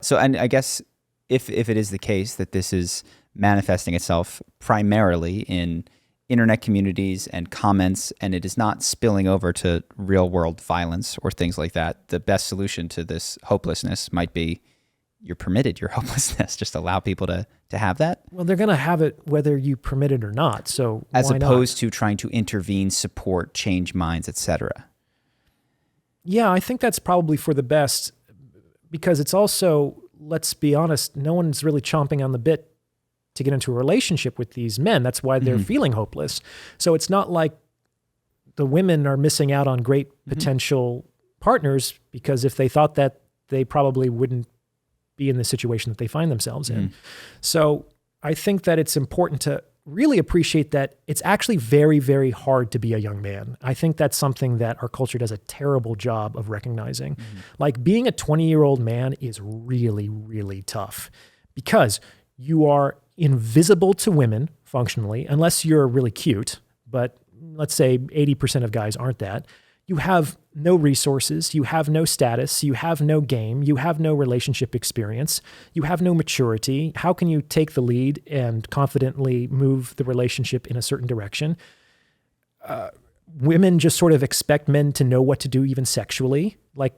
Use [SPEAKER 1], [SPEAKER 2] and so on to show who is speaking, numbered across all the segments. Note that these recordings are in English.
[SPEAKER 1] So, and I guess if it is the case that this is manifesting itself primarily in internet communities and comments, and it is not spilling over to real world violence or things like that, the best solution to this hopelessness might be you're permitted your hopelessness. Just allow people to have that.
[SPEAKER 2] Well, they're going to have it whether you permit it or not. So
[SPEAKER 1] as
[SPEAKER 2] why
[SPEAKER 1] opposed
[SPEAKER 2] not?
[SPEAKER 1] to trying to intervene, support, change minds, etc.
[SPEAKER 2] Yeah, I think that's probably for the best, because it's also, let's be honest, no one's really chomping on the bit to get into a relationship with these men. That's why they're feeling hopeless. So it's not like the women are missing out on great potential partners, because if they thought that, they probably wouldn't be in the situation that they find themselves in. So I think that it's important to really appreciate that it's actually very, very hard to be a young man. I think that's something that our culture does a terrible job of recognizing. Like, being a 20-year-old man is really, really tough, because you are invisible to women functionally, unless you're really cute, but let's say 80% of guys aren't that. You have no resources, you have no status, you have no game, you have no relationship experience, you have no maturity. How can you take the lead and confidently move the relationship in a certain direction? Women just sort of expect men to know what to do, even sexually. Like,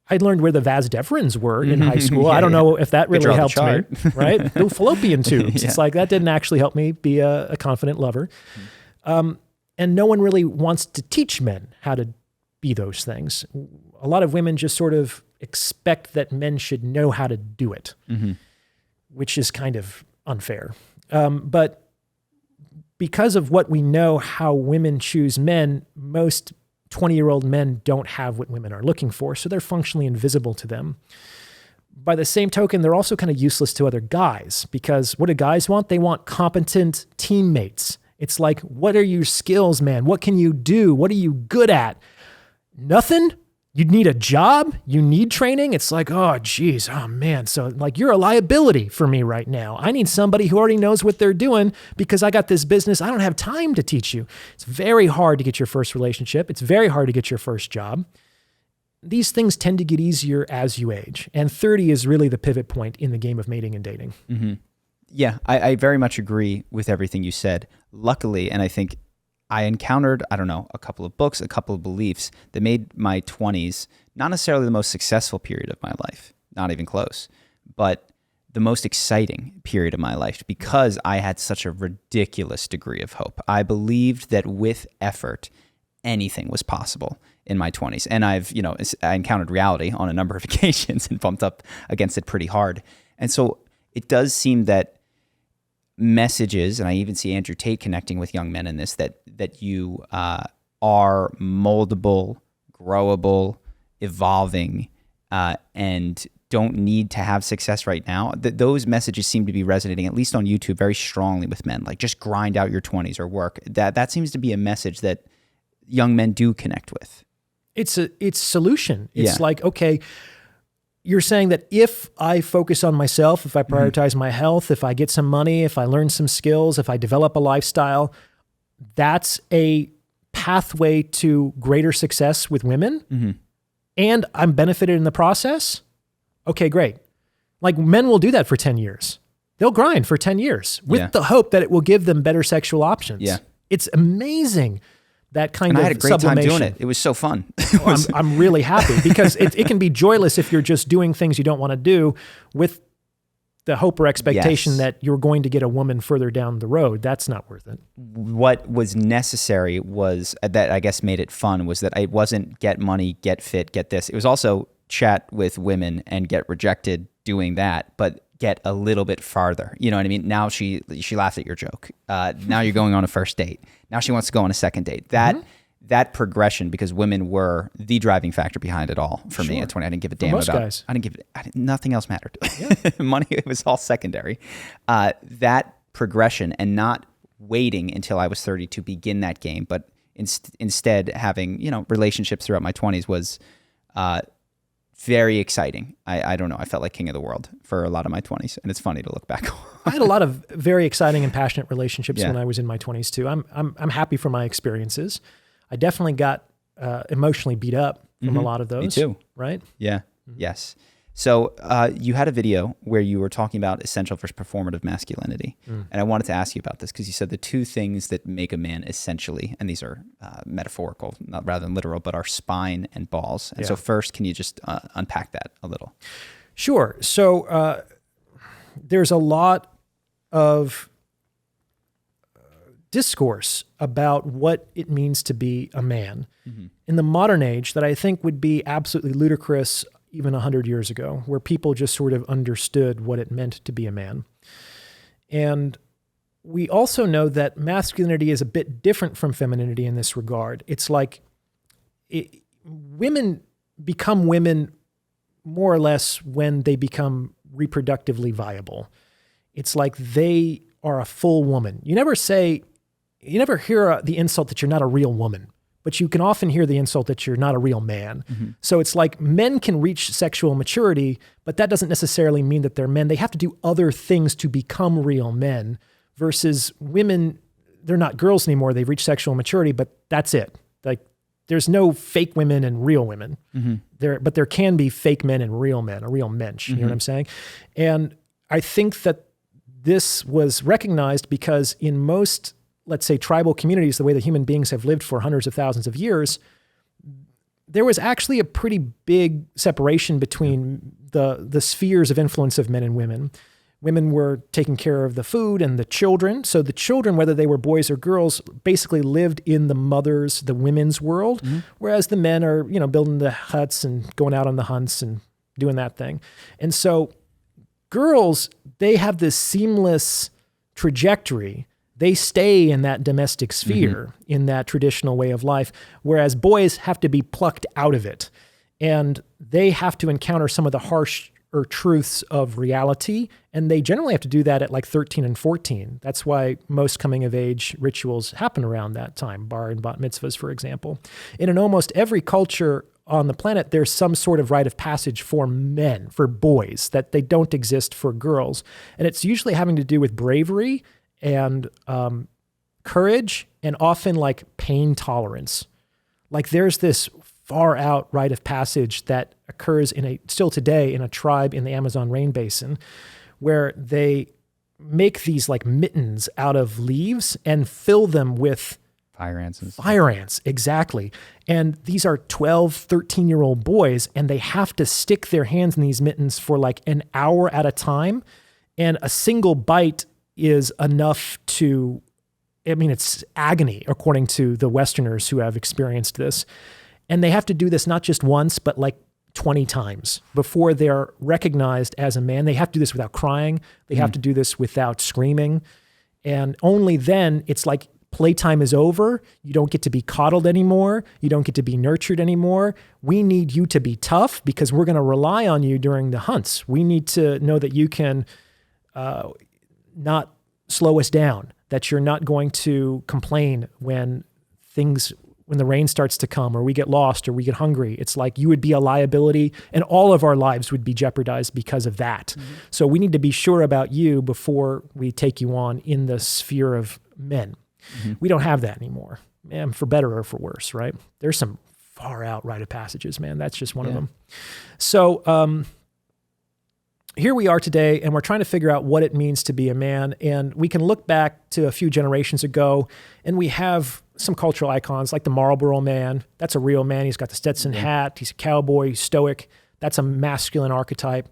[SPEAKER 2] I learned where the vas deferens were in high school. I don't know if that really helped me, right? The fallopian tubes. It's like, that didn't actually help me be a confident lover. And no one really wants to teach men how to be those things. A lot of women just sort of expect that men should know how to do it, which is kind of unfair. But because of what we know how women choose men, most 20-year-old men don't have what women are looking for, so they're functionally invisible to them. By the same token, they're also kind of useless to other guys, because what do guys want? They want competent teammates. It's like, what are your skills, man? What can you do? What are you good at? Nothing? You need a job? You need training? It's like, oh, geez, oh, man. So, like, you're a liability for me right now. I need somebody who already knows what they're doing, because I got this business. I don't have time to teach you. It's very hard to get your first relationship. It's very hard to get your first job. These things tend to get easier as you age. And 30 is really the pivot point in the game of mating and dating.
[SPEAKER 1] Yeah, I very much agree with everything you said. Luckily, and I think I encountered, I don't know, a couple of books, a couple of beliefs that made my 20s not necessarily the most successful period of my life, not even close, but the most exciting period of my life, because I had such a ridiculous degree of hope. I believed that with effort, anything was possible in my 20s. And I encountered reality on a number of occasions and bumped up against it pretty hard. And so it does seem that messages, and I even see Andrew Tate connecting with young men in this, that you are moldable, growable, evolving, and don't need to have success right now. Those messages seem to be resonating, at least on YouTube, very strongly with men. Like, just grind out your 20s or work. That seems to be a message that young men do connect with. It's
[SPEAKER 2] solution. It's like, okay, you're saying that if I focus on myself, if I prioritize my health, if I get some money, if I learn some skills, if I develop a lifestyle, that's a pathway to greater success with women, and I'm benefited in the process. Okay, great. Like, men will do that for 10 years. They'll grind for 10 years with the hope that it will give them better sexual options. Yeah. It's amazing. That kind of sublimation. I had a great time doing it. It was so fun. I'm really happy, because it can be joyless if you're just doing things you don't want to do with the hope or expectation that you're going to get a woman further down the road. That's not worth it. What was necessary was, that I guess made it fun, was that it wasn't get money, get fit, get this. It was also chat with women and get rejected doing that, but get a little bit farther. You know what I mean? Now she laughed at your joke. Now you're going on a first date. Now she wants to go on a second date. That progression, because women were the driving factor behind it all for me at 20. I didn't give a damn about guys. Nothing else mattered. Money, it was all secondary. That progression, and not waiting until I was 30 to begin that game, but instead having, relationships throughout my 20s was very exciting. I don't know. I felt like king of the world for a lot of my 20s, and it's funny to look back on. I had a lot of very exciting and passionate relationships when I was in my 20s too. I'm happy for my experiences. I definitely got emotionally beat up from a lot of those. Me too. Right? Yeah. Yes.
[SPEAKER 1] So you had a video where you were talking about essential versus performative masculinity. And I wanted to ask you about this because you said the two things that make a man essentially, and these are metaphorical, not rather than literal, but are spine and balls. And so first, can you just unpack that a little?
[SPEAKER 2] Sure. So there's a lot of discourse about what it means to be a man in the modern age that I think would be absolutely ludicrous even 100 years ago, where people just sort of understood what it meant to be a man. And we also know that masculinity is a bit different from femininity in this regard. It's like women become women more or less when they become reproductively viable. It's like they are a full woman. You never hear the insult that you're not a real woman, but you can often hear the insult that you're not a real man. So it's like men can reach sexual maturity, but that doesn't necessarily mean that they're men. They have to do other things to become real men, versus women, they're not girls anymore. They've reached sexual maturity, but that's it. Like there's no fake women and real women. But there can be fake men and real men, a real mensch, you know what I'm saying? And I think that this was recognized because in most, let's say, tribal communities, the way that human beings have lived for hundreds of thousands of years, there was actually a pretty big separation between the spheres of influence of men and women. Women were taking care of the food and the children. So the children, whether they were boys or girls, basically lived in the women's world, whereas the men are, building the huts and going out on the hunts and doing that thing. And so girls, they have this seamless trajectory. They stay in that domestic sphere, in that traditional way of life, whereas boys have to be plucked out of it. And they have to encounter some of the harsher truths of reality, and they generally have to do that at like 13 and 14. That's why most coming-of-age rituals happen around that time, bar and bat mitzvahs, for example. And in almost every culture on the planet, there's some sort of rite of passage for men, for boys, that they don't exist for girls. And it's usually having to do with bravery and courage, and often like pain tolerance. Like there's this far out rite of passage that occurs still today in a tribe in the Amazon rain basin, where they make these like mittens out of leaves and fill them with
[SPEAKER 1] fire ants.
[SPEAKER 2] Fire ants, exactly. And these are 12, 13-year-old boys, and they have to stick their hands in these mittens for like an hour at a time. And a single bite is enough it's agony, according to the Westerners who have experienced this. And they have to do this not just once, but like 20 times before they're recognized as a man. They have to do this without crying. They have to do this without screaming. And only then it's like playtime is over. You don't get to be coddled anymore. You don't get to be nurtured anymore. We need you to be tough because we're going to rely on you during the hunts. We need to know that you can not slow us down, that you're not going to complain when the rain starts to come or we get lost or we get hungry. It's like you would be a liability and all of our lives would be jeopardized because of that. So we need to be sure about you before we take you on in the sphere of men. We don't have that anymore, man, for better or for worse, right? There's some far out rite of passages, man. That's just one of them. So here we are today, and we're trying to figure out what it means to be a man. And we can look back to a few generations ago, and we have some cultural icons like the Marlboro Man. That's a real man. He's got the Stetson hat. He's a cowboy, he's stoic. That's a masculine archetype.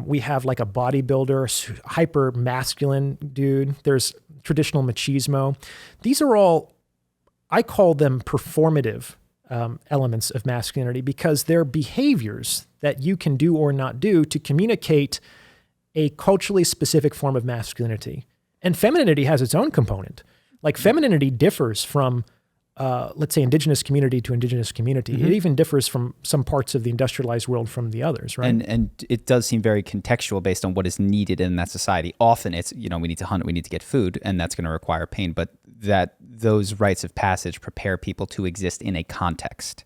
[SPEAKER 2] We have like a bodybuilder, hyper masculine dude. There's traditional machismo. These are all, I call them performative elements of masculinity because they're behaviors that you can do or not do to communicate a culturally specific form of masculinity. And femininity has its own component. Like femininity differs from, let's say, indigenous community to indigenous community. It even differs from some parts of the industrialized world from the others, right?
[SPEAKER 1] And it does seem very contextual based on what is needed in that society. Often it's, we need to hunt, we need to get food, and that's going to require pain. But that those rites of passage prepare people to exist in a context.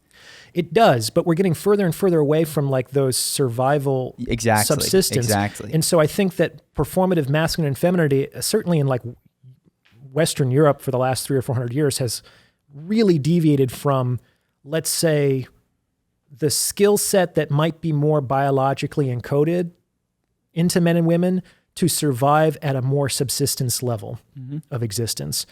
[SPEAKER 2] It does, but we're getting further and further away from like those survival subsistence.
[SPEAKER 1] Exactly.
[SPEAKER 2] And so I think that performative masculine and femininity, certainly in like Western Europe for the last 300 or 400 years, has really deviated from, let's say, the skill set that might be more biologically encoded into men and women to survive at a more subsistence level of existence.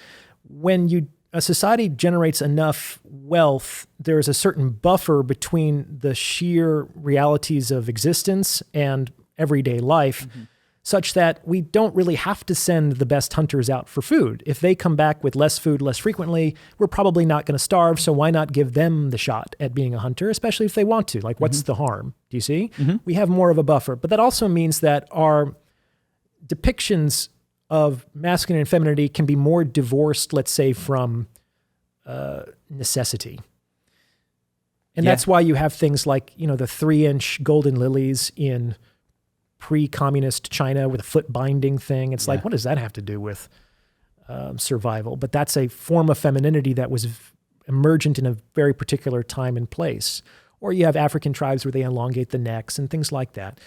[SPEAKER 2] When a society generates enough wealth, there's a certain buffer between the sheer realities of existence and everyday life, such that we don't really have to send the best hunters out for food. If they come back with less food less frequently, we're probably not going to starve, so why not give them the shot at being a hunter, especially if they want to? Like, what's the harm? Do you see? We have more of a buffer. But that also means that our depictions of masculine and femininity can be more divorced, let's say, from necessity. And that's why you have things like, the 3-inch golden lilies in pre-communist China with a foot binding thing. It's like, what does that have to do with survival? But that's a form of femininity that was emergent in a very particular time and place. Or you have African tribes where they elongate the necks and things like that.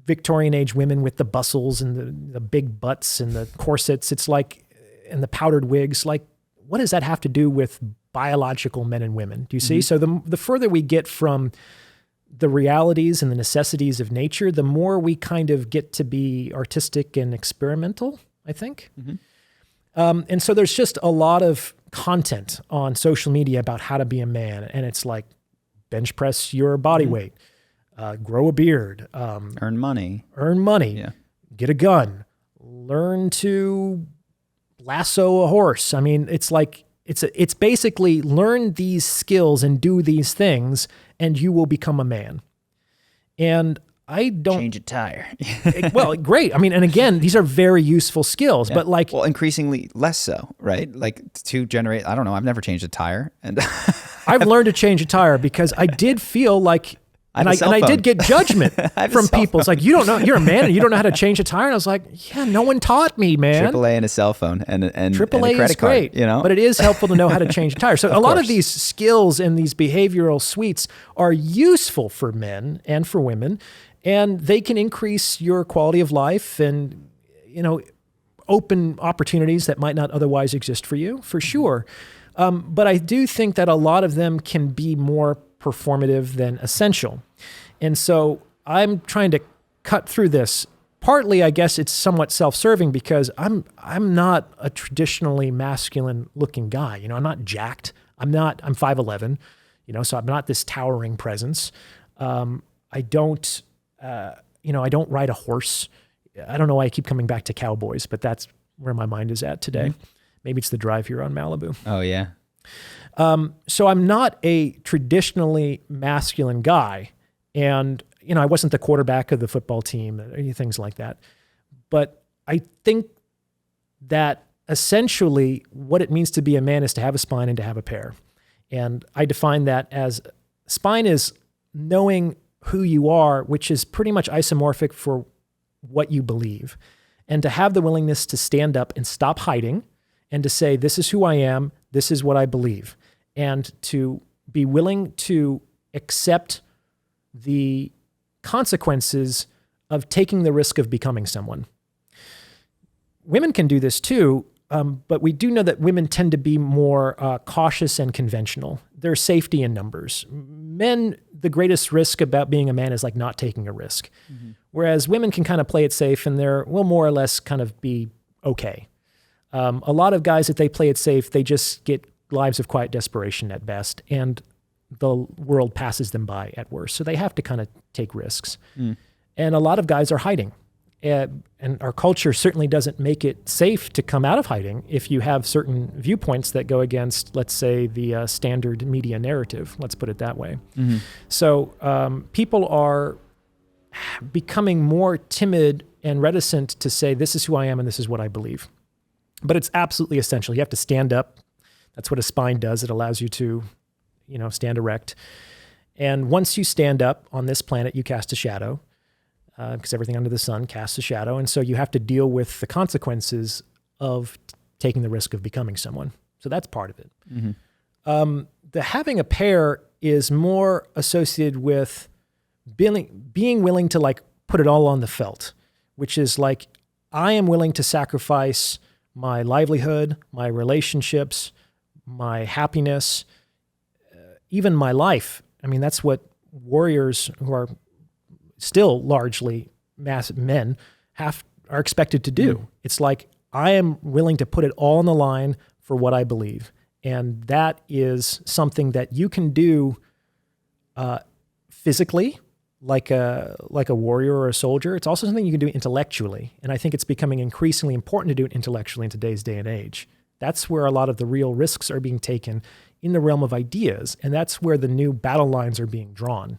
[SPEAKER 2] Victorian age women with the bustles and the big butts and the corsets, it's like, and the powdered wigs, like, what does that have to do with biological men and women? Do you see? So the further we get from the realities and the necessities of nature, the more we kind of get to be artistic and experimental, I think. And so there's just a lot of content on social media about how to be a man. And it's like, bench press your body weight, grow a beard,
[SPEAKER 1] earn money,
[SPEAKER 2] get a gun, learn to lasso a horse. I mean, it's like, it's basically learn these skills and do these things and you will become a man. And I don't
[SPEAKER 1] change a tire.
[SPEAKER 2] Well, great. I mean, and again, these are very useful skills, but like,
[SPEAKER 1] well, increasingly less so, right? Like to generate, I don't know. I've never changed a tire, and
[SPEAKER 2] I've learned to change a tire because I did feel like, and I did get judgment from people. It's like, you don't know, you're a man and you don't know how to change a tire. And I was like, yeah, no one taught me, man.
[SPEAKER 1] AAA and a cell phone and
[SPEAKER 2] AAA
[SPEAKER 1] a credit
[SPEAKER 2] is great,
[SPEAKER 1] card,
[SPEAKER 2] but it is helpful to know how to change a tire. So a lot of these skills and these behavioral suites are useful for men and for women, and they can increase your quality of life and, open opportunities that might not otherwise exist for you, for sure. But I do think that a lot of them can be more performative than essential. And so I'm trying to cut through this. Partly, I guess it's somewhat self-serving because I'm not a traditionally masculine looking guy. I'm not jacked. I'm 5'11", so I'm not this towering presence. I don't ride a horse. I don't know why I keep coming back to cowboys, but that's where my mind is at today. Maybe it's the drive here on Malibu.
[SPEAKER 1] Oh yeah.
[SPEAKER 2] So I'm not a traditionally masculine guy. And, I wasn't the quarterback of the football team, or things like that. But I think that essentially what it means to be a man is to have a spine and to have a pair. And I define that as spine is knowing who you are, which is pretty much isomorphic for what you believe. And to have the willingness to stand up and stop hiding and to say, this is who I am, this is what I believe. And to be willing to accept the consequences of taking the risk of becoming someone. Women can do this too, but we do know that women tend to be more cautious and conventional. There's safety in numbers. Men, the greatest risk about being a man is like not taking a risk. Whereas women can kind of play it safe and will more or less kind of be okay. A lot of guys, if they play it safe, they just get lives of quiet desperation at best, and the world passes them by at worst. So they have to kind of take risks. And a lot of guys are hiding. And our culture certainly doesn't make it safe to come out of hiding if you have certain viewpoints that go against, let's say, the standard media narrative. Let's put it that way. So people are becoming more timid and reticent to say, this is who I am and this is what I believe. But it's absolutely essential. You have to stand up. That's what a spine does. It allows you to, stand erect. And once you stand up on this planet, you cast a shadow, because everything under the sun casts a shadow. And so you have to deal with the consequences of taking the risk of becoming someone. So that's part of it. The having a pair is more associated with being willing to put it all on the felt, which is like, I am willing to sacrifice my livelihood, my relationships, my happiness, even my life I mean, that's what warriors who are still largely massive men are expected to do. It's like, I am willing to put it all on the line for what I believe. And that is something that you can do physically, like a warrior or a soldier. It's also something you can do intellectually. And I think it's becoming increasingly important to do it intellectually in today's day and age. That's where a lot of the real risks are being taken in the realm of ideas. And that's where the new battle lines are being drawn.